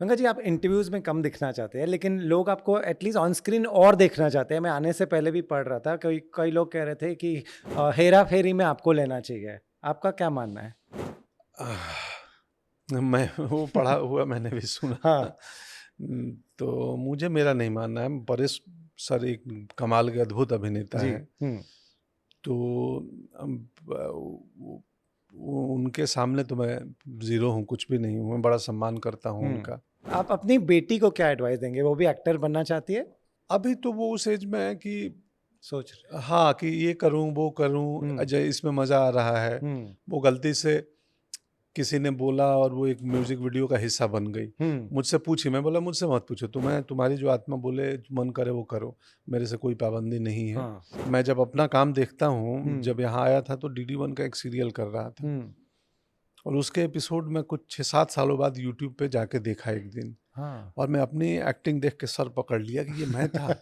पंकज जी, आप इंटरव्यूज में कम दिखना चाहते हैं, लेकिन लोग आपको एटलीस्ट ऑन स्क्रीन और देखना चाहते हैं। मैं आने से पहले भी पढ़ रहा था, कई लोग कह रहे थे कि हेरा फेरी में आपको लेना चाहिए। आपका क्या मानना है? मैं वो पढ़ा हुआ मैंने भी सुना। हाँ। तो मुझे मेरा नहीं मानना है। परेश सर एक कमाल के अद्भुत अभिनेता जी। हैं। तो उनके सामने तो मैं ज़ीरो हूँ, कुछ भी नहीं हूँ। मैं बड़ा सम्मान करता हूँ उनका। आप अपनी बेटी को क्या एडवाइस देंगे? वो भी एक्टर बनना चाहती है, अभी तो वो उस एज में है कि सोच रहे। हाँ, कि ये करूँ, वो करूँ, अजय इसमें मज़ा आ रहा है। वो गलती से किसी ने बोला और वो एक म्यूजिक वीडियो का हिस्सा बन गई। मुझसे पूछी, मैं बोला मुझसे मत पूछो, तुम्हारी जो आत्मा बोले, मन करे वो करो, मेरे से कोई पाबंदी नहीं है। हाँ। मैं जब अपना काम देखता हूँ, जब यहाँ आया था तो डीडी वन का एक सीरियल कर रहा था और उसके एपिसोड में कुछ 6-7 सालों बाद यूट्यूब पे जाके देखा एक दिन। हाँ। और मैं अपनी एक्टिंग देख के सर पकड़ लिया कि ये मैं था।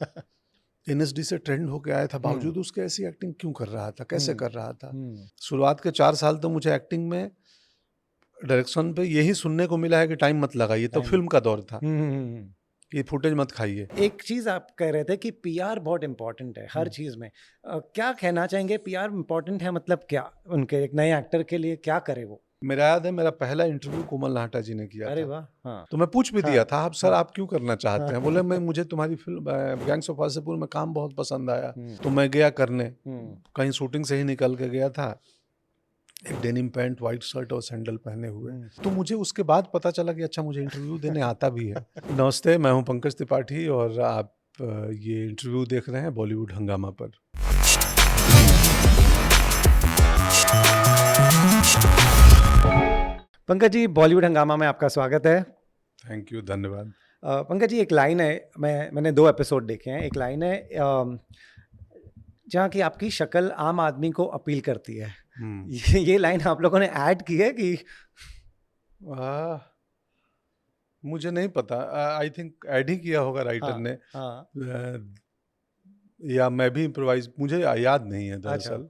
एनएसडी से ट्रेंड होके आया था, बावजूद उसके ऐसी एक्टिंग क्यों कर रहा था, कैसे कर रहा था। शुरुआत के 4 साल तो मुझे एक्टिंग में, डायरेक्शन पे यही सुनने को मिला है कि टाइम मत लगाइए। तो फिल्म का दौर था कि फुटेज मत खाइए। एक चीज आप कह रहे थे कि पीआर बहुत इंपॉर्टेंट है हर चीज में। क्या कहना चाहेंगे? पीआर इंपॉर्टेंट है मतलब क्या? उनके एक नए एक्टर के लिए क्या करे वो? मेरा याद है, मेरा पहला इंटरव्यू कोमल नाहटा जी ने किया अरे था। वाह। हाँ। तो मैं पूछ भी दिया था, आप सर हाँ। आप क्यों करना चाहते हैं? बोले मुझे तुम्हारी फिल्म गैंग्स ऑफ वासेपुर में काम बहुत पसंद आया। तो मैं गया करने, कहीं शूटिंग से ही निकल के गया था, एक डेनिम पैंट, व्हाइट शर्ट और सैंडल पहने हुए। तो मुझे उसके बाद पता चला कि अच्छा, मुझे इंटरव्यू देने आता भी है। नमस्ते, मैं हूं पंकज त्रिपाठी और आप ये इंटरव्यू देख रहे हैं बॉलीवुड हंगामा पर। पंकज जी, बॉलीवुड हंगामा में आपका स्वागत है। थैंक यू, धन्यवाद। पंकज जी, एक लाइन है, मैंने 2 एपिसोड देखे हैं। एक लाइन है जहाँ की आपकी शक्ल आम आदमी को अपील करती है। ये लाइन आप लोगों ने ऐड की है कि? मुझे नहीं पता, आई थिंक ऐड ही किया होगा राइटर हाँ। ने। हाँ। या मैं भी इम्प्रोवाइज, मुझे याद नहीं है अच्छा। दरअसल।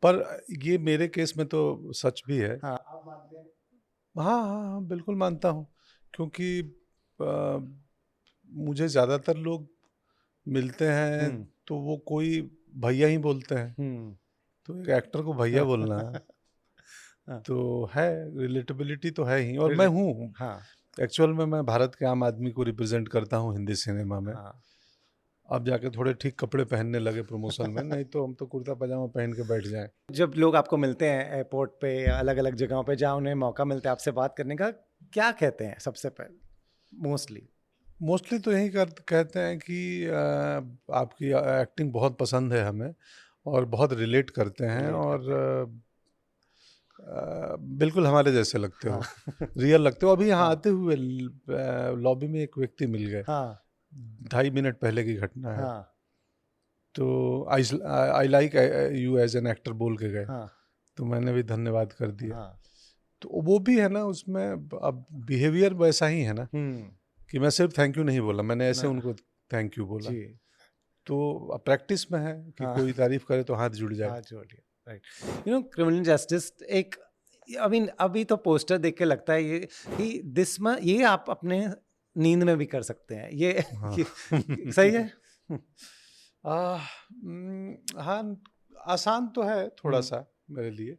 पर ये मेरे केस में तो सच भी है। हाँ, आप मानते हैं? हाँ हाँ हाँ, बिल्कुल मानता हूँ। क्योंकि मुझे ज़्यादातर लोग मिलते हैं तो वो कोई भैया ही बोलते हैं। तो एक एक्टर को भैया बोलना तो है, रिलेटेबिलिटी तो है ही। और मैं हूँ, हाँ। एक्चुअल में मैं भारत के आम आदमी को रिप्रेजेंट करता हूँ हिंदी सिनेमा में। हाँ। अब जाके थोड़े ठीक कपड़े पहनने लगे प्रमोशन में, नहीं तो हम तो कुर्ता पजामा पहन के बैठ जाएं। जब लोग आपको मिलते हैं एयरपोर्ट पे या अलग अलग जगहों पे जहाँ उन्हें मौका मिलता है आपसे बात करने का, क्या कहते हैं सबसे पहले मोस्टली तो यही कहते हैं कि आपकी एक्टिंग बहुत पसंद है हमें और बहुत रिलेट करते हैं और बिल्कुल हमारे जैसे लगते हो, रियल लगते हो। अभी यहाँ आते हुए लॉबी में एक व्यक्ति मिल गए, 2.5 मिनट पहले की घटना है। तो I like you as an actor बोल के गए। तो मैंने भी धन्यवाद कर दिया। तो वो भी है ना उसमें, अब बिहेवियर वैसा ही है ना कि मैं सिर्फ थैंक यू नहीं बोला, मैंने ऐसे उनको थैंक यू बोला। तो प्रैक्टिस में है कि कोई तारीफ करे तो हाथ जुड़ जाए। राइट। क्रिमिनल जस्टिस एक, अभी तो पोस्टर देख के लगता है ये कि ये आप अपने नींद में भी कर सकते हैं ये। हाँ। सही है। हाँ, आसान तो है थोड़ा सा मेरे लिए,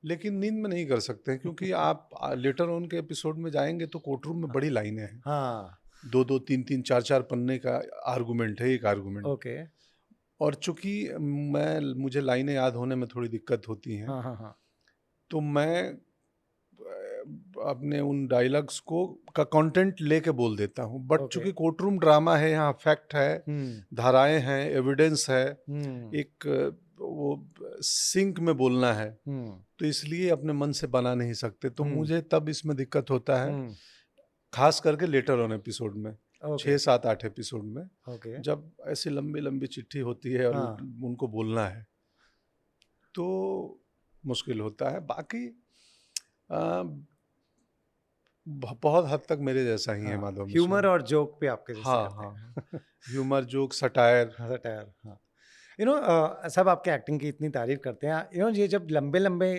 लेकिन नींद में नहीं कर सकते क्योंकि आप लेटर ऑन के एपिसोड में जाएंगे तो कोर्टरूम में बड़ी लाइनें हैं। हाँ। 2-2, 3-3, 4-4 पन्ने का आर्गुमेंट है, एक आर्गुमेंट। ओके। और चूंकि मुझे लाइनें याद होने में थोड़ी दिक्कत होती हैं, हाँ हाँ हाँ। तो मैं अपने उन डायलॉग्स को का कंटेंट लेके बोल देता हूँ। बट चूंकि कोर्टरूम ड्रामा है, यहाँ फैक्ट है, धाराएं हैं, एविडेंस है, एक वो सिंक में बोलना है, तो इसलिए अपने मन से बना नहीं सकते। तो मुझे तब इसमें दिक्कत होता है, खास करके लेटर ऑन एपिसोड में, 6-7-8 एपिसोड में, जब ऐसी लंबी लंबी चिट्ठी होती है और उनको बोलना है तो मुश्किल होता है। बाकी बहुत हद तक मेरे जैसा ही है माधव मिश्रा। ह्यूमर और जोक पे आपके जैसे हाँ करते हाँ हैं। Humour, joke, satire. सटायर। हाँ। सब आपके एक्टिंग की इतनी तारीफ करते हैं, ये जब लंबे लंबे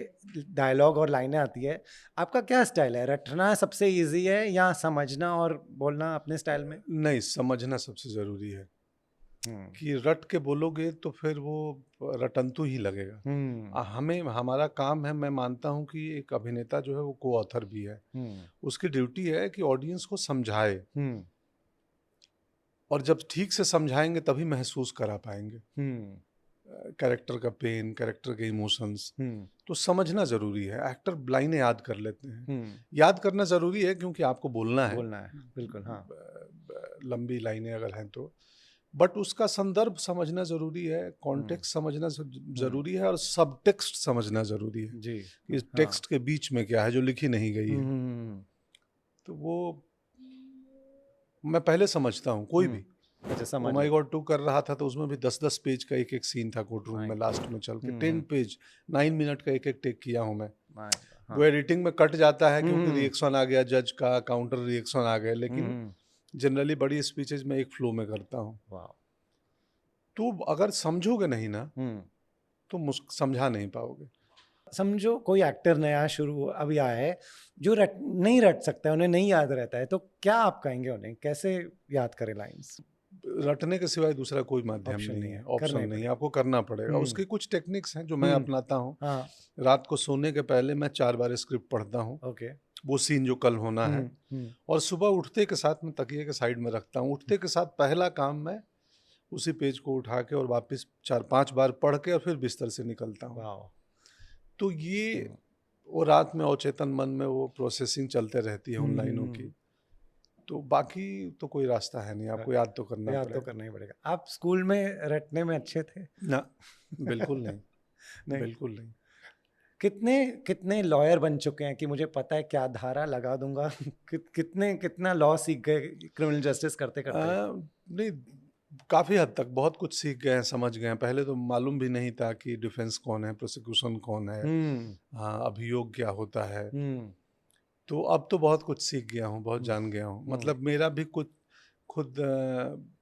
डायलॉग और लाइनें आती है, आपका क्या स्टाइल है? रटना सबसे इजी है या समझना और बोलना अपने स्टाइल में? नहीं, समझना सबसे ज़रूरी है कि रट के बोलोगे तो फिर वो रटंतु ही लगेगा। हमें हमारा काम है, मैं मानता हूँ कि एक अभिनेता जो है वो को ऑथर भी है। उसकी ड्यूटी है कि ऑडियंस को समझाए, और जब ठीक से समझाएंगे तभी महसूस करा पाएंगे कैरेक्टर का पेन, कैरेक्टर के इमोशंस। तो समझना जरूरी है। एक्टर लाइनें याद कर लेते हैं, याद करना जरूरी है क्योंकि आपको बोलना है बिल्कुल, हाँ। लंबी लाइनें अगर हैं तो, बट उसका संदर्भ समझना जरूरी है, कॉन्टेक्स्ट समझना जरूरी है, और सब टेक्स्ट समझना जरूरी है जी, कि इस टेक्स्ट के बीच में क्या है जो लिखी नहीं गई है। तो वो मैं पहले समझता हूँ कोई भी। ओ माय गॉड 2 कर रहा था तो उसमें भी 10-10 पेज का एक सीन था कोर्ट रूम में, लास्ट में चल के 10 पेज 9 मिनट का एक टेक किया हूँ मैं। वो एडिटिंग में कट जाता है क्योंकि रिएक्शन आ गया जज का, काउंटर रिएक्शन आ गए, लेकिन जनरली बड़ी स्पीचेज में एक फ्लो में करता हूँ। तो अगर समझोगे नहीं ना तो समझा नहीं पाओगे। समझो कोई एक्टर नया शुरू अभी आया है जो नहीं रट सकता है, उन्हें नहीं याद रहता है, तो क्या आप कहेंगे उन्हें कैसे याद करें लाइंस? रटने के सिवाय दूसरा कोई माध्यम नहीं है, ऑप्शन नहीं है, आपको करना पड़ेगा। उसकी कुछ टेक्निक्स हैं जो मैं अपनाता हूँ। रात को सोने के पहले मैं 4 बार स्क्रिप्ट पढ़ता हूँ, वो सीन जो कल होना है, और सुबह उठते के साथ मैं तकिए के साइड में रखता हूँ। उठते के साथ पहला काम मैं उसी पेज को उठा के और वापस 4-5 बार पढ़ के और फिर बिस्तर से निकलता हूँ। तो ये वो रात में अवचेतन मन में वो प्रोसेसिंग चलते रहती है उन लाइनों की। तो बाकी तो कोई रास्ता है नहीं, आपको याद तो करना पड़ेगा। तो करना ही पड़ेगा। आप स्कूल में रटने में अच्छे थे? ना, बिल्कुल नहीं। बिल्कुल नहीं। कितने लॉयर बन चुके हैं कि मुझे पता है क्या धारा लगा दूंगा? कितना लॉ सीख गए क्रिमिनल जस्टिस करते करते? नहीं, काफ़ी हद तक बहुत कुछ सीख गए हैं, समझ गए हैं। पहले तो मालूम भी नहीं था कि डिफेंस कौन है, प्रोसिक्यूशन कौन है, अभियोग क्या होता है। तो अब तो बहुत कुछ सीख गया हूँ, बहुत जान गया हूँ। मतलब मेरा भी कुछ खुद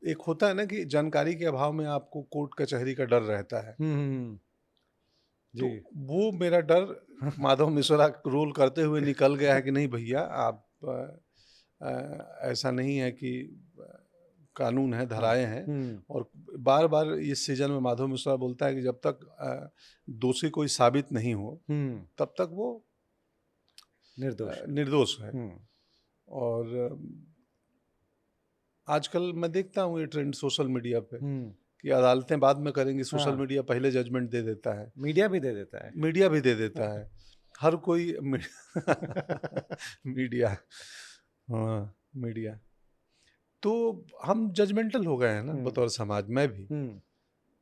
एक होता है ना कि जानकारी के अभाव में आपको कोर्ट कचहरी का डर रहता है। तो वो मेरा डर माधव मिश्रा रोल करते हुए निकल गया है कि नहीं भैया, आप ऐसा नहीं है कि कानून है, धाराएं हैं। और बार बार इस सीजन में माधव मिश्रा बोलता है कि जब तक दोषी कोई साबित नहीं हो तब तक वो निर्दोष है। और आजकल मैं देखता हूँ ये ट्रेंड सोशल मीडिया पे कि अदालतें बाद में करेंगी, सोशल मीडिया पहले जजमेंट दे देता है। मीडिया भी दे देता है। हर कोई मीडिया मीडिया तो हम जजमेंटल हो गए हैं ना बतौर समाज। मैं भी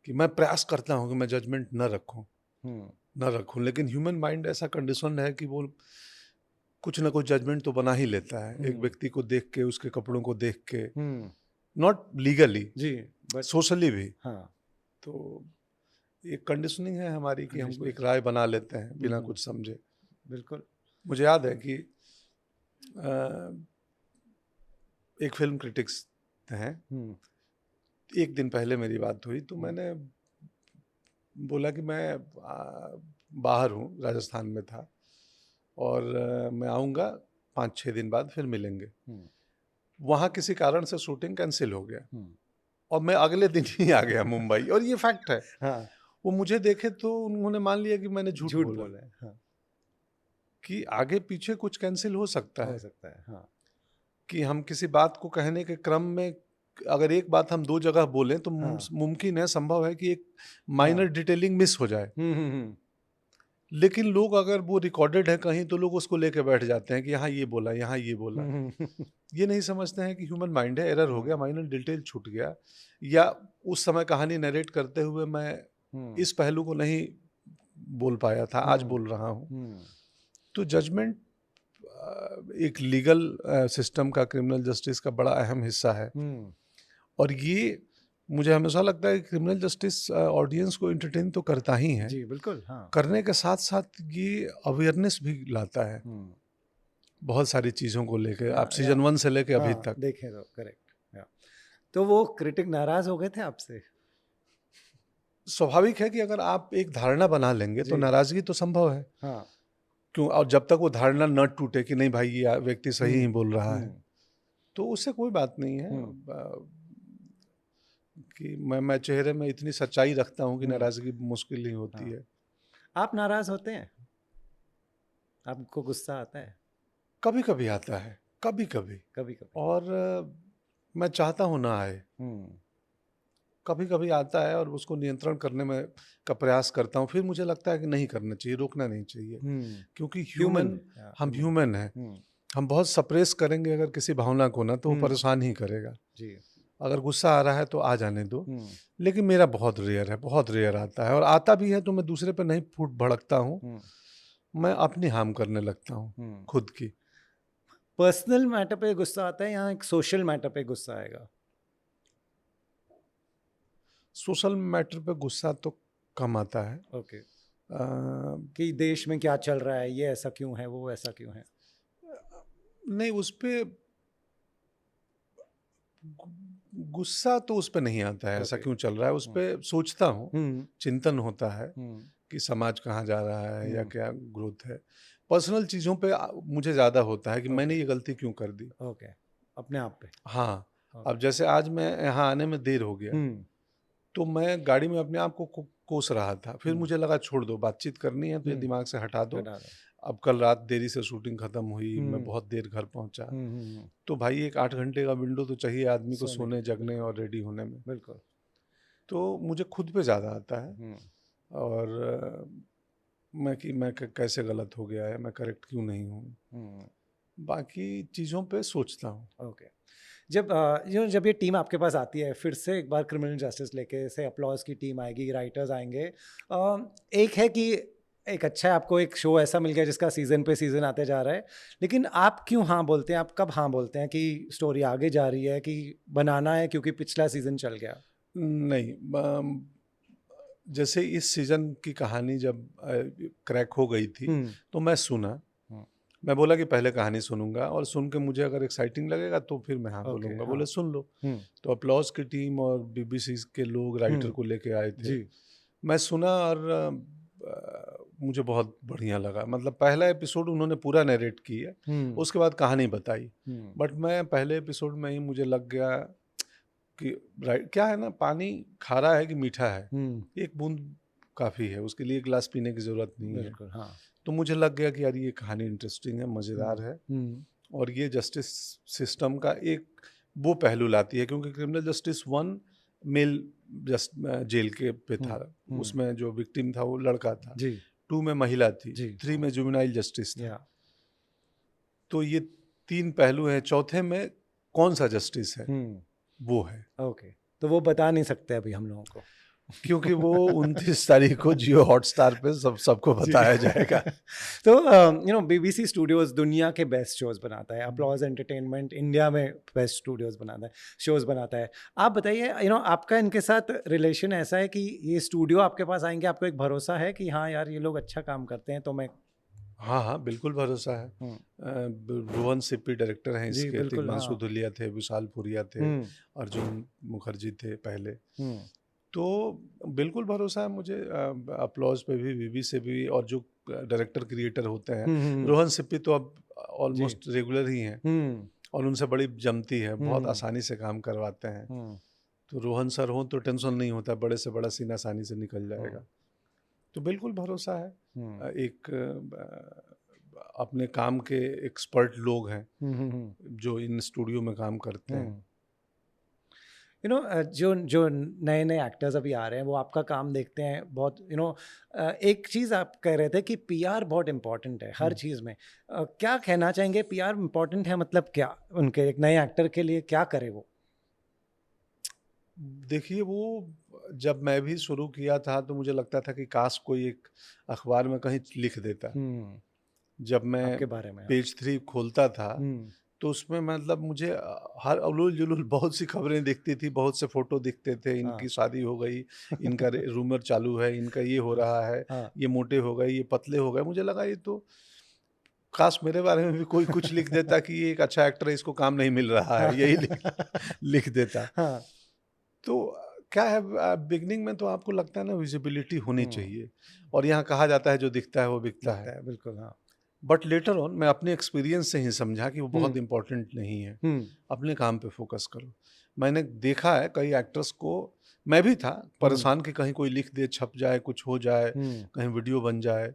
कि मैं प्रयास करता हूँ कि मैं जजमेंट न रखूं, लेकिन ह्यूमन माइंड ऐसा कंडीशन है कि वो कुछ ना कुछ जजमेंट तो बना ही लेता है। एक व्यक्ति को देख के, उसके कपड़ों को देख के, नॉट लीगली बट सोशली भी। तो एक कंडीशनिंग है हमारी कि हम एक राय बना लेते हैं बिना कुछ समझे। बिल्कुल। मुझे याद है कि एक फिल्म क्रिटिक्स हैं, एक दिन पहले मेरी बात हुई तो मैंने बोला कि मैं बाहर हूँ, राजस्थान में था, और मैं आऊँगा 5-6 दिन बाद, फिर मिलेंगे। वहाँ किसी कारण से शूटिंग कैंसिल हो गया और मैं अगले दिन ही आ गया मुंबई, और ये फैक्ट है। वो मुझे देखे तो उन्होंने मान लिया कि मैंने झूठ बोला है। कि आगे पीछे कुछ कैंसिल हो सकता है। कि हम किसी बात को कहने के क्रम में अगर एक बात हम 2 जगह बोलें तो मुमकिन है, संभव है कि एक माइनर डिटेलिंग मिस हो जाए। लेकिन लोग अगर वो रिकॉर्डेड है कहीं तो लोग उसको लेके बैठ जाते हैं कि यहाँ ये बोला, यहाँ ये बोला। ये नहीं समझते हैं कि ह्यूमन माइंड है, एरर हो गया, माइनर डिटेल छूट गया, या उस समय कहानी नरेट करते हुए मैं इस पहलू को नहीं बोल पाया था, आज बोल रहा हूँ। तो जजमेंट एक लीगल सिस्टम का, क्रिमिनल जस्टिस का बड़ा अहम हिस्सा है। और ये मुझे हमेशा लगता है कि क्रिमिनल जस्टिस ऑडियंस को एंटरटेन तो करता ही है। जी बिल्कुल। करने के साथ साथ ये अवेयरनेस भी लाता है बहुत सारी चीज़ों को लेकर। आप सीजन 1 से लेकर अभी तक देखें तो करेक्ट। तो वो क्रिटिक नाराज हो गए थे आपसे? स्वाभाविक है कि अगर आप एक धारणा बना लेंगे तो जी। नाराजगी तो संभव है। हाँ। क्यों? और जब तक वो धारणा न टूटे कि नहीं भाई ये व्यक्ति सही ही बोल रहा है, हम्म, तो उससे कोई बात नहीं है। कि मैं चेहरे में इतनी सच्चाई रखता हूँ कि नाराजगी मुश्किल ही होती हाँ। है। आप नाराज होते हैं? आपको गुस्सा आता है? कभी कभी आता है, कभी कभी, कभी कभी। और मैं चाहता हूँ ना आए। कभी कभी आता है और उसको नियंत्रण करने में का प्रयास करता हूँ, फिर मुझे लगता है कि नहीं करना चाहिए, रोकना नहीं चाहिए, क्योंकि ह्यूमन। हम ह्यूमन हैं। हम बहुत सप्रेस करेंगे अगर किसी भावना को ना, तो वो परेशान ही करेगा। जी। अगर गुस्सा आ रहा है तो आ जाने दो। लेकिन मेरा बहुत रेयर है, बहुत रेयर आता है, और आता भी है तो मैं दूसरे पे नहीं फूट भड़कता हूँ, मैं अपनी हार्म करने लगता हूँ खुद की। पर्सनल मैटर पे गुस्सा आता है या एक सोशल मैटर पे गुस्सा आएगा? सोशल मैटर पे गुस्सा तो कम आता है। ओके। कि देश में क्या चल रहा है, ये ऐसा क्यों है, वो ऐसा क्यों है? नहीं, उस पे गुस्सा तो उस पे नहीं आता है, ऐसा Okay. क्यों चल रहा है, उस पे सोचता हूँ, चिंतन होता है कि समाज कहाँ जा रहा है या क्या ग्रोथ है। पर्सनल चीज़ों पे मुझे ज़्यादा होता है कि मैंने ये गलती क्यों कर दी। ओके। अपने आप पे। हाँ, अब जैसे आज मैं यहाँ आने में देर हो गया, तो मैं गाड़ी में अपने आप को कोस रहा था, फिर मुझे लगा छोड़ दो, बातचीत करनी है तो ये दिमाग से हटा दो। अब कल रात देरी से शूटिंग खत्म हुई, मैं बहुत देर घर पहुंचा, तो भाई एक 8 घंटे का विंडो तो चाहिए आदमी को सोने, जगने और रेडी होने में। बिल्कुल। तो मुझे खुद पे ज़्यादा आता है, और मैं कैसे गलत हो गया है, मैं करेक्ट क्यों नहीं हूँ, बाकी चीज़ों पे सोचता हूँ। ओके। जब ये टीम आपके पास आती है फिर से एक बार क्रिमिनल जस्टिस लेके, से अपलॉज की टीम आएगी, राइटर्स आएंगे, एक है कि एक अच्छा है आपको एक शो ऐसा मिल गया जिसका सीजन पे सीजन आते जा रहा है, लेकिन आप क्यों हाँ बोलते हैं? आप कब हाँ बोलते हैं कि स्टोरी आगे जा रही है, कि बनाना है क्योंकि पिछला सीजन चल गया? नहीं, जैसे इस सीजन की कहानी जब क्रैक हो गई थी तो मैं सुना, मैं बोला कि पहले कहानी सुनूंगा, और सुन के मुझे अगर एक्साइटिंग लगेगा तो फिर मैं हाँ बोलूंगा। बोले सुन लो। तो अपलॉज की टीम और बीबीसी के लोग राइटर को लेके आए थे, मैं सुना, और मुझे बहुत बढ़िया लगा। मतलब पहला एपिसोड उन्होंने पूरा नरेट की है, उसके बाद कहानी बताई, बट मैं पहले एपिसोड में ही मुझे लग गया कि क्या है ना, पानी खारा है कि मीठा है, एक बूंद काफ़ी है, उसके लिए एक गिलास पीने की ज़रूरत नहीं है। हाँ। तो मुझे लग गया कि यार ये कहानी इंटरेस्टिंग है, मज़ेदार है, और ये जस्टिस सिस्टम का एक वो पहलू लाती है, क्योंकि क्रिमिनल जस्टिस 1 मेल जेल के पे था, उसमें जो विक्टिम था वो लड़का था, 2 में महिला थी, 3 में जुवेनाइल जस्टिस था। तो ये 3 पहलू हैं, चौथे में कौन सा जस्टिस है वो है। ओके। तो वो बता नहीं सकते अभी हम लोगों को, क्योंकि वो 29 तारीख को जियो हॉटस्टार पे सबको बताया जाएगा। तो बीबीसी स्टूडियोज दुनिया के बेस्ट शोज बनाता है, अपलॉज एंटरटेनमेंट इंडिया में बेस्ट स्टूडियोज बनाता है, शोज बनाता है। आप बताइए, आपका इनके साथ रिलेशन ऐसा है कि ये स्टूडियो आपके पास आएंगे, आपको एक भरोसा है कि हाँ यार ये लोग अच्छा काम करते हैं, तो मैं हाँ, बिल्कुल भरोसा है। रोहन सिप्पी डायरेक्टर हैं इसके, तिग्मांशु धूलिया थे, विशाल पुरिया थे, अर्जुन मुखर्जी थे पहले, तो बिल्कुल भरोसा है मुझे। अपलॉज पे भी, बीबी से भी, और जो डायरेक्टर क्रिएटर होते हैं, रोहन सिप्पी तो अब ऑलमोस्ट रेगुलर ही हैं, और उनसे बड़ी जमती है, बहुत आसानी से काम करवाते हैं। तो रोहन सर हो तो टेंशन नहीं होता, बड़े से बड़ा सीन आसानी से निकल जाएगा। तो बिल्कुल भरोसा है। एक अपने काम के एक्सपर्ट लोग हैं जो इन स्टूडियो में काम करते हैं। जो नए नए एक्टर्स अभी आ रहे हैं वो आपका काम देखते हैं बहुत, एक चीज़ आप कह रहे थे कि पीआर बहुत इम्पोर्टेंट है हर चीज़ में। क्या कहना चाहेंगे, पीआर इम्पोर्टेंट है मतलब क्या उनके, एक नए एक्टर के लिए क्या करे वो? देखिए, वो जब मैं भी शुरू किया था तो मुझे लगता था कि काश कोई एक अखबार में कहीं लिख देता। जब मैं आपके बारे में पेज 3 खोलता था तो उसमें मतलब मुझे हर उलूल जुलूल बहुत सी खबरें दिखती थी, बहुत से फोटो दिखते थे, इनकी शादी हो गई, इनका रूमर चालू है, इनका ये हो रहा है, ये मोटे हो गए, ये पतले हो गए। मुझे लगा ये तो काश मेरे बारे में भी कोई कुछ लिख देता कि ये एक अच्छा एक्टर है, इसको काम नहीं मिल रहा है, यही लिख देता। तो क्या है, बिगनिंग में तो आपको लगता है ना विजिबिलिटी होनी हम्म। चाहिए, और यहाँ कहा जाता है जो दिखता है वो बिकता लगता है। है बिल्कुल, हाँ। बट लेटर ऑन मैं अपने एक्सपीरियंस से ही समझा कि वो बहुत हम्म। इंपॉर्टेंट नहीं है। हम्म। अपने काम पे फोकस करो। मैंने देखा है कई एक्टर्स को, मैं भी था हम्म। परेशान कि कहीं कोई लिख दे, छप जाए, कुछ हो जाए, हम्म। कहीं वीडियो बन जाए।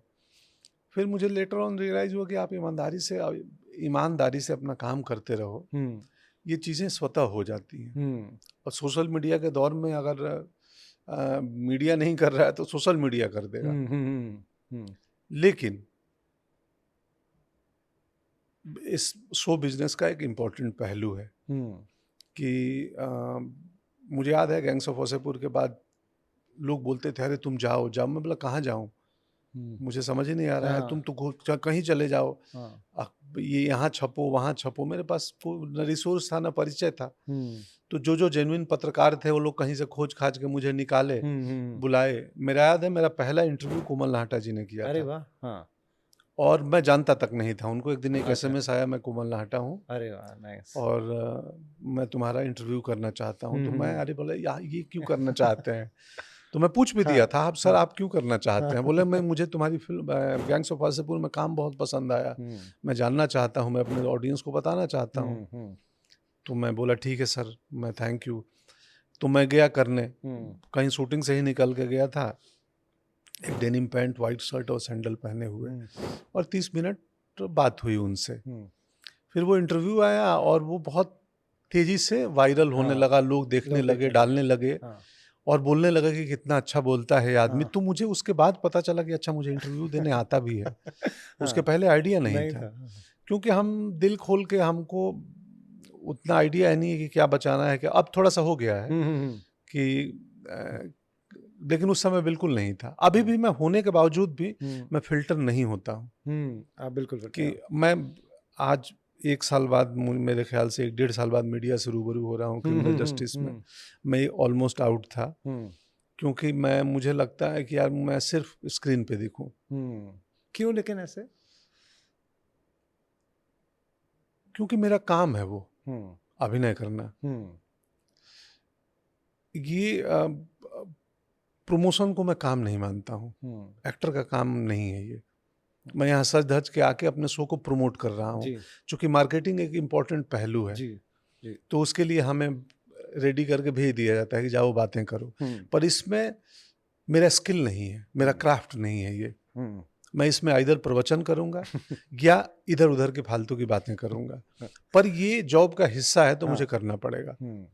फिर मुझे लेटर ऑन रियलाइज हुआ कि आप ईमानदारी से अपना काम करते रहो, हम्म। ये चीज़ें स्वतः हो जाती हैं। हम्म। और सोशल मीडिया के दौर में अगर मीडिया नहीं कर रहा है तो सोशल मीडिया कर देगा। हम्म। हम्म। हम्म। लेकिन इस शो बिजनेस का एक इम्पॉर्टेंट पहलू है हम्म। कि मुझे याद है गैंग्स ऑफ वासेपुर के बाद लोग बोलते थे, अरे तुम जाओ जाओ। मैं बोला कहाँ जाऊँ, हम्म। मुझे समझ ही नहीं आ रहा है, हाँ। तुम तो कहीं चले जाओ। हाँ। ये यहाँ छपो वहाँ छपो, मेरे पास न रिसोर्स था न परिचय था। हम्म। तो जो जेन्युइन पत्रकार थे वो लोग कहीं से खोज खाज के मुझे निकाले, हम्म। बुलाए। मेरा याद है मेरा पहला इंटरव्यू कोमल नाहटा जी ने किया अरे था, वाह, हाँ। और मैं जानता तक नहीं था उनको। एक दिन एक अच्छा। एसएमएस आया, मैं कोमल नाहटा हूँ अरे वाह, नाइस। और मैं तुम्हारा इंटरव्यू करना चाहता हूँ। तो मैं, हम्म। अरे बोले यार ये क्यों करना चाहते हैं? तो मैं पूछ भी दिया हाँ। था, आप सर हाँ। आप क्यों करना चाहते हैं? हाँ। बोले मैं, मुझे तुम्हारी फिल्म गैंग्स ऑफ वासेपुर में काम बहुत पसंद आया, हम्म। मैं जानना चाहता हूँ, मैं अपने ऑडियंस को बताना चाहता हूँ। हम्म। तो मैं बोला ठीक है सर, मैं थैंक यू। तो मैं गया करने, हम्म। कहीं शूटिंग से ही निकल के गया था, एक डेनिम पैंट, वाइट शर्ट और सैंडल पहने हुए, हम्म। और 30 मिनट बात हुई उनसे। हम्म। फिर वो इंटरव्यू आया और वो बहुत तेजी से वायरल होने हाँ, लगा, लोग देखने लोग लगे, देखने डालने लगे। लगे, हाँ। और बोलने लगा कि कितना अच्छा बोलता है ये आदमी। हाँ। तो मुझे उसके बाद पता चला कि अच्छा मुझे इंटरव्यू देने आता भी है। उसके हाँ, पहले आइडिया नहीं नहीं था, था। हाँ। क्योंकि हम दिल खोल के, हमको उतना आइडिया नहीं है कि क्या बचाना है, कि अब थोड़ा सा हो गया है हम्म। कि लेकिन उस समय बिल्कुल नहीं था। अभी हम्म। भी मैं होने के बावजूद भी हम्म। मैं फिल्टर नहीं होता हूँ। आप बिल्कुल फिट कि हैं। मैं आज 1 साल बाद, मेरे ख्याल से 1 डेढ़ साल बाद मीडिया से रूबरू हो रहा हूँ हम्म। क्रिमिनल हम्म। जस्टिस में। हम्म। मैं ऑलमोस्ट आउट था, हम्म। क्योंकि मुझे लगता है कि यार मैं सिर्फ स्क्रीन पे दिखूं। क्यों लेकिन ऐसे? क्योंकि मेरा काम है वो हम्म। अभिनय करना। हम्म। ये प्रमोशन को मैं काम नहीं मानता हूँ, हम्म। एक्टर का काम नहीं है ये। मैं यहाँ सज धज के आके अपने शो को प्रमोट कर रहा हूँ, जी। क्योंकि मार्केटिंग एक इम्पॉर्टेंट पहलू है। जी। जी। तो उसके लिए हमें रेडी करके भेज दिया जाता है कि जाओ बातें करो। हम्म। पर इसमें मेरा स्किल नहीं है, मेरा हम्म। क्राफ्ट नहीं है ये। हम्म। मैं इसमें इधर प्रवचन करूंगा या इधर उधर की फालतू की बातें करूंगा, पर ये जॉब का हिस्सा है तो मुझे हाँ। करना पड़ेगा। हम्म।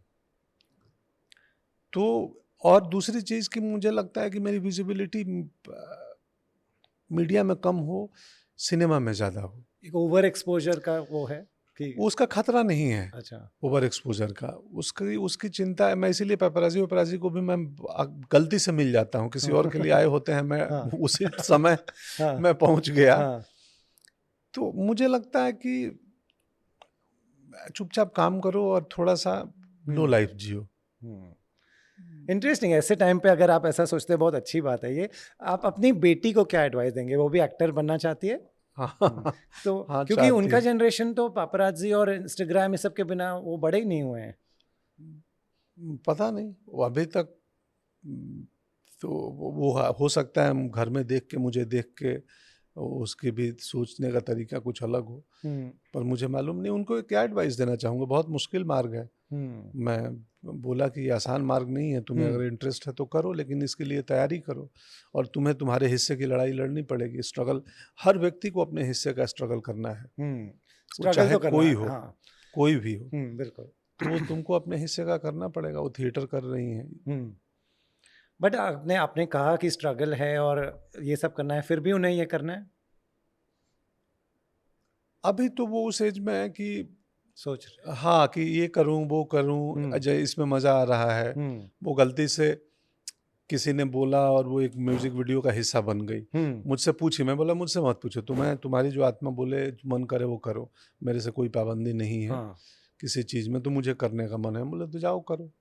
तो और दूसरी चीज की मुझे लगता है कि मेरी विजिबिलिटी मीडिया में कम हो, सिनेमा में ज्यादा हो। एक ओवर एक्सपोजर का वो है कि? उसका खतरा नहीं है अच्छा। ओवर एक्सपोजर का, उसकी उसकी चिंता है। मैं इसीलिए पेपराजी वेपराजी को भी मैं गलती से मिल जाता हूँ, किसी और के लिए आए होते हैं, मैं हाँ। उसी समय हाँ। मैं पहुंच गया। हाँ। तो मुझे लगता है कि चुपचाप काम करो और थोड़ा सा लो लाइफ जियो। इंटरेस्टिंग। ऐसे टाइम पे अगर आप ऐसा सोचते हैं, बहुत अच्छी बात है ये। आप अपनी बेटी को क्या एडवाइस देंगे? वो भी एक्टर बनना चाहती है। हाँ तो हाँ, क्योंकि चाहती उनका है। जनरेशन तो पापराजी और इंस्टाग्राम इस सब के बिना वो बड़े ही नहीं हुए हैं। पता नहीं वो अभी तक, तो वो हो सकता है हम घर में देख के, मुझे देख के उसके भी सोचने का तरीका कुछ अलग हो, पर मुझे मालूम नहीं। उनको क्या एडवाइस देना चाहूँगा, बहुत मुश्किल मार्ग है। मैं बोला कि ये आसान मार्ग नहीं है, तुम्हें अगर इंटरेस्ट है तो करो, लेकिन इसके लिए तैयारी करो, और तुम्हें तुम्हारे हिस्से की लड़ाई लड़नी पड़ेगी। स्ट्रगल, हर व्यक्ति को अपने हिस्से का स्ट्रगल करना है, वो स्ट्रगल चाहे तो करना कोई है। हो, हाँ। कोई भी हो। बिल्कुल। तो वो तुमको अपने हिस्से का करना पड़ेगा। वो थिएटर कर रही हैं। बट आपने आपने कहा कि स्ट्रगल है और ये सब करना है, फिर भी उन्हें ये करना है। अभी तो वो उस एज में है कि सोच रहे। हाँ, कि ये करूं वो करूं, अजय इसमें मजा आ रहा है। वो गलती से किसी ने बोला और वो एक म्यूजिक वीडियो का हिस्सा बन गई। मुझसे पूछी, मैं बोला मुझसे मत पूछो, तुम्हारी जो आत्मा बोले, मन करे वो करो, मेरे से कोई पाबंदी नहीं है। हाँ। किसी चीज में तो मुझे करने का मन है, बोले तो जाओ करो।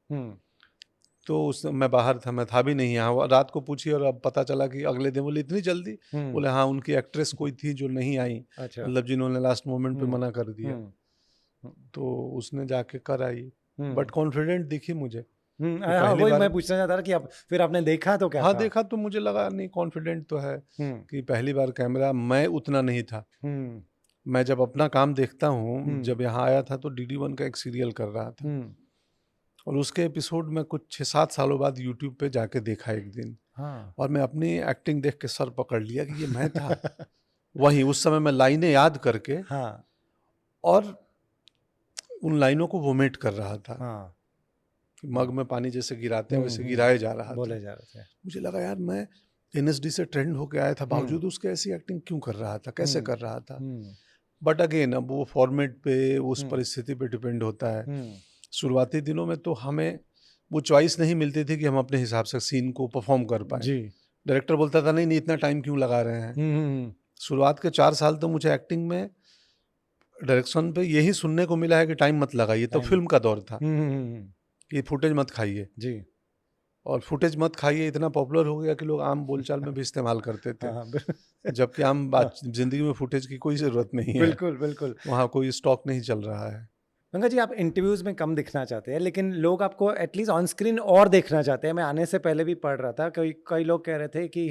तो मैं बाहर था, मैं था भी नहीं यहाँ। रात को पूछी और अब पता चला कि अगले दिन। बोले इतनी जल्दी? बोले हाँ, उनकी एक्ट्रेस कोई थी जो नहीं आई, अच्छा। मतलब जिन्होंने लास्ट मोमेंट पे मना कर दिया, तो उसने जाके कर आई। बट कॉन्फिडेंट दिखी मुझे। हाँ, वही मैं पूछना चाहता था कि आप फिर आपने देखा तो क्या हाँ था? देखा तो मुझे लगा नहीं, कॉन्फिडेंट तो है कि पहली बार कैमरा, मैं उतना नहीं था। मैं जब अपना काम देखता हूँ, जब यहाँ आया था तो DD1 का एक सीरियल कर रहा था, और उसके एपिसोड में कुछ 6-7 सालों बाद यूट्यूब पे जाके देखा एक दिन। हाँ। और मैं अपनी एक्टिंग देख के सर पकड़ लिया कि ये मैं था। वहीं उस समय मैं लाइनें याद करके हाँ। और उन लाइनों को वोमिट कर रहा था। हाँ। मग में पानी जैसे गिराते हैं वैसे गिराए जा रहा बोले था। जा रहे थे। मुझे लगा यार मैं NSD से ट्रेंड होके आया था, बावजूद उसके ऐसी एक्टिंग क्यों कर रहा था, कैसे कर रहा था। बट अगेन अब वो फॉर्मेट पे, उस परिस्थिति पे डिपेंड होता है। शुरुआती दिनों में तो हमें वो चॉइस नहीं मिलती थी कि हम अपने हिसाब से सीन को परफॉर्म कर पाए। जी। डायरेक्टर बोलता था नहीं इतना टाइम क्यों लगा रहे हैं। शुरुआत के 4 साल तो मुझे एक्टिंग में, डायरेक्शन पे यही सुनने को मिला है कि टाइम मत लगाइए। तो फिल्म का दौर था कि फुटेज मत खाइए जी। और फुटेज मत खाइए इतना पॉपुलर हो गया कि लोग आम बोलचाल में भी इस्तेमाल करते थे। जबकि आम बात जिंदगी में फुटेज की कोई ज़रूरत नहीं है। बिल्कुल बिल्कुल। वहाँ कोई स्टॉक नहीं चल रहा है। गंगा जी, आप इंटरव्यूज में कम दिखना चाहते हैं, लेकिन लोग आपको एटलीस्ट ऑन स्क्रीन और देखना चाहते हैं। मैं आने से पहले भी पढ़ रहा था, कई लोग कह रहे थे कि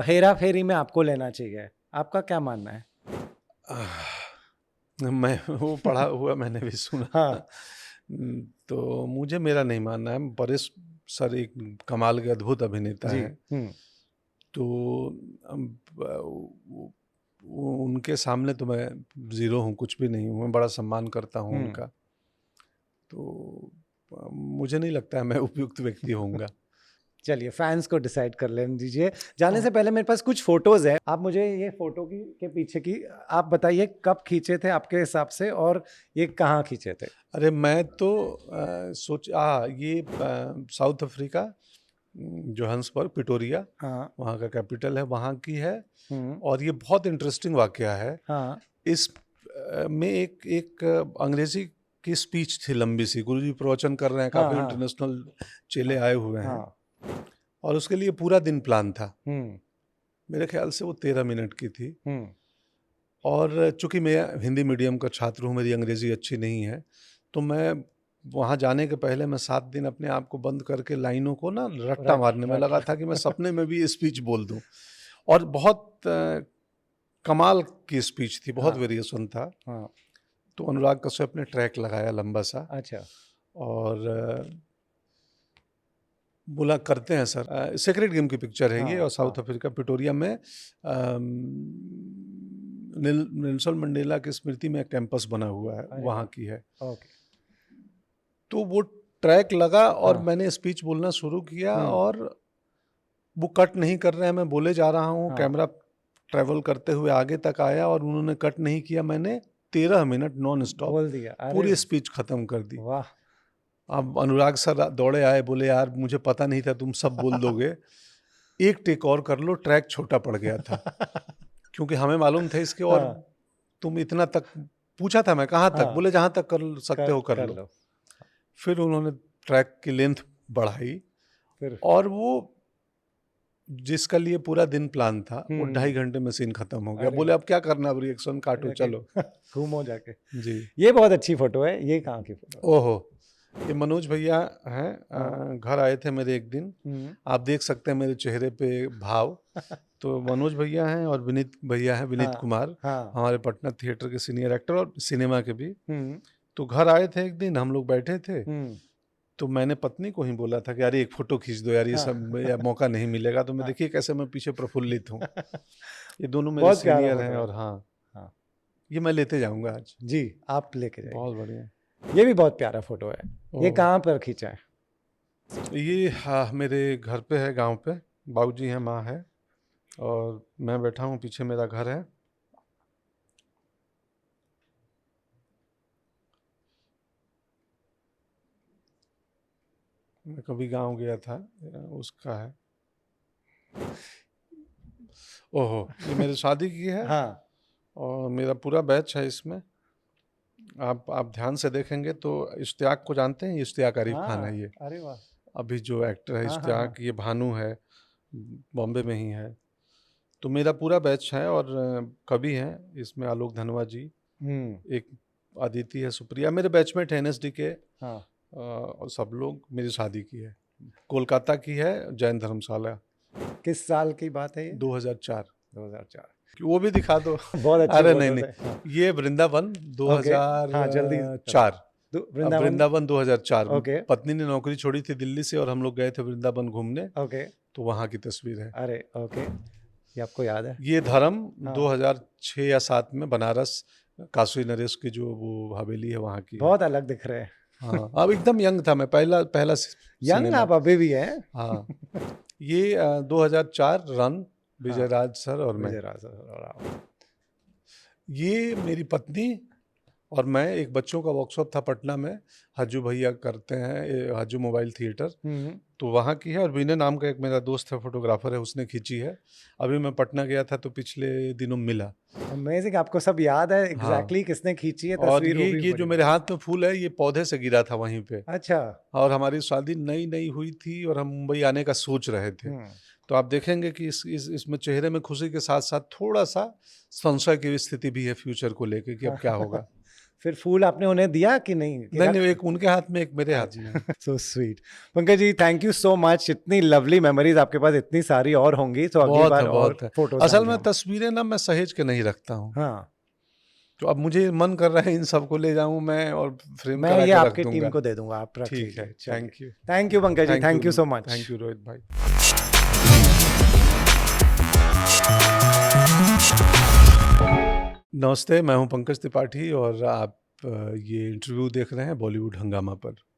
हेरा फेरी में आपको लेना चाहिए। आपका क्या मानना है? मैं वो पढ़ा हुआ मैंने भी सुना। हाँ। तो मुझे, मेरा नहीं मानना है। परेश सर एक कमाल के अद्भुत अभिनेता जी। हैं। तो उनके सामने तो मैं जीरो हूँ, कुछ भी नहीं हूँ। मैं बड़ा सम्मान करता हूँ उनका। तो मुझे नहीं लगता है मैं उपयुक्त व्यक्ति होऊंगा। चलिए, फैंस को डिसाइड कर लेने दीजिए। जाने से पहले मेरे पास कुछ फोटोज हैं। आप मुझे ये फोटो के पीछे की आप बताइए कब खींचे थे आपके हिसाब से, और ये कहाँ खींचे थे? अरे मैं तो ये साउथ अफ्रीका, जोहान्सबर्ग, प्रिटोरिया, हाँ। वहाँ का कैपिटल है, वहाँ की है। और ये बहुत इंटरेस्टिंग वाकया है। हाँ। इस में एक अंग्रेजी की स्पीच थी लंबी सी, गुरुजी प्रवचन कर रहे हैं, काफी इंटरनेशनल चेले आए हुए हैं, और उसके लिए पूरा दिन प्लान था। मेरे ख्याल से वो 13 मिनट की थी। और चूंकि मैं हिंदी मीडियम का छात्र हूँ, मेरी अंग्रेजी अच्छी नहीं है, तो मैं वहाँ जाने के पहले मैं 7 दिन अपने आप को बंद करके लाइनों को ना रट्टा मारने में लगा था कि मैं सपने में भी स्पीच बोल दूं। और बहुत कमाल की स्पीच थी, बहुत वेरिएशन था। तो अनुराग कश्यप ने ट्रैक लगाया लंबा सा। अच्छा। और बोला करते हैं सर, सेक्रेट गेम की पिक्चर है ये, और साउथ अफ्रीका प्रिटोरिया में नेल्सन मंडेला की स्मृति में एक कैंपस बना हुआ है, वहाँ की है। तो वो ट्रैक लगा और मैंने स्पीच बोलना शुरू किया, और वो कट नहीं कर रहे हैं, मैं बोले जा रहा हूँ। कैमरा ट्रेवल करते हुए आगे तक आया और उन्होंने कट नहीं किया। मैंने 13 मिनट नॉन स्टॉप बोल दिया, पूरी स्पीच खत्म कर दी। वाह। अब अनुराग सर दौड़े आए, बोले यार मुझे पता नहीं था तुम सब बोल दोगे, एक टेक और कर लो, ट्रैक छोटा पड़ गया था। क्योंकि हमें मालूम था इसके, और तुम इतना तक पूछा था मैं, कहाँ तक? बोले जहाँ तक कर सकते हो कर लो। फिर उन्होंने ट्रैक की लेंथ बढ़ाई, और वो जिसका लिए पूरा दिन प्लान था वो 2.5 घंटे में सीन खत्म हो गया। बोले अब क्या करना, अब रिएक्शन काटो, चलो घूमो जाके। जी। ये बहुत अच्छी फोटो है। ये कहाँ की फोटो? ओहो, ये मनोज भैया हैं। घर आए थे मेरे एक दिन, आप देख सकते हैं मेरे चेहरे पे भाव। तो मनोज भैया हैं और विनीत भैया हैं, विनीत कुमार, हमारे पटना थिएटर के सीनियर एक्टर और सिनेमा के भी। तो घर आए थे एक दिन, हम लोग बैठे थे, तो मैंने पत्नी को ही बोला था कि यार एक फोटो खींच दो यार, ये सब या मौका नहीं मिलेगा। तो मैं देखिए कैसे मैं पीछे प्रफुल्लित हूँ। ये दोनों मेरे सीनियर हैं, और हाँ, ये मैं लेते जाऊंगा आज। जी, आप लेके जाइए। बहुत बढ़िया। ये भी बहुत प्यारा फोटो है। ये कहाँ पर खींचा है? ये मेरे घर पे है, गांव पे। बाबूजी हैं, माँ है, और मैं बैठा हूँ, पीछे मेरा घर है। मैं कभी गांव गया था, उसका है। ओहो, ये मेरी शादी की है। और मेरा पूरा बैच है इसमें। आप ध्यान से देखेंगे तो इश्तियाक को जानते हैं? इश्तियाक आरिफ खान है ये। अरे वाह। अभी जो एक्टर है इश्तियाक, ये भानु है, बॉम्बे में ही है। तो मेरा पूरा बैच है, और कवि हैं इसमें आलोक धनवा जी, एक अदिति है, सुप्रिया, मेरे बैचमेट है NSD के। और सब लोग। मेरी शादी की है, कोलकाता की है, जैन धर्मशाला, किस साल की बात है ये? 2004। 2004। वो भी दिखा दो। बहुत अच्छे अरे photos नहीं, हैं। हाँ, ये वृंदावन ओके, हाँ जल्दी 2004। वृंदावन। वृंदावन 2004। ओके पत्नी ने नौकरी छोड़ी थी दिल्ली से और हम लोग गए थे वृंदावन घूमने, ओके। तो वहाँ की तस्वीर है। अरे ओके, ये आपको याद है? ये धर्म हाँ। 2006 या 7 में बनारस काशी नरेश की जो वो हवेली है वहाँ की है। बहुत अलग दिख रहे हैं। हाँ, अब एकदम यंग था मैं, पहला यंग सिनेमा। आप अभी भी हैं? हाँ, ये 2004 रन, विजय हाँ। राज सर और मैं। विजय राज और आप। ये मेरी पत्नी और मैं, एक बच्चों का वर्कशॉप था पटना में, हज्जू भैया करते हैं, हज्जू मोबाइल थिएटर, तो वहाँ की है। और विनय नाम का एक मेरा दोस्त है, फोटोग्राफर है, उसने खींची है। अभी मैं पटना गया था तो पिछले दिनों मिला। अमेजिंग, आपको सब याद है एग्जैक्टली किसने खींची है और तस्वीर? वो भी ये बड़ी जो मेरे हाथ में फूल है, ये पौधे से गिरा था वहीं पे। अच्छा। और हमारी शादी नई नई हुई थी और हम मुंबई आने का सोच रहे थे। तो आप देखेंगे कि इसमें चेहरे में खुशी के साथ साथ थोड़ा सा संशय की स्थिति भी है फ्यूचर को लेके कि अब क्या होगा। फिर फूल आपने उन्हें दिया कि नहीं? नहीं, एक उनके हाथ में, एक मेरे हाथ में। So sweet. Pankaj ji, thank you so much. इतनी लवली मेमोरीज आपके पास इतनी सारी और होंगी, तो अगली बार और फोटोज। असल में तस्वीरें ना मैं सहेज के नहीं रखता हूँ। हाँ, तो अब मुझे मन कर रहा है इन सबको ले जाऊं मैं और फ्रेम मैं करा ये के रख आपकी टीम दूंगा। को दे दूंगा, आप रख ठीक है, लीजिए। Thank you. Thank you Pankaj ji, thank you so much. Thank you Rohit भाई। नमस्ते, मैं हूं पंकज त्रिपाठी और आप ये इंटरव्यू देख रहे हैं बॉलीवुड हंगामा पर।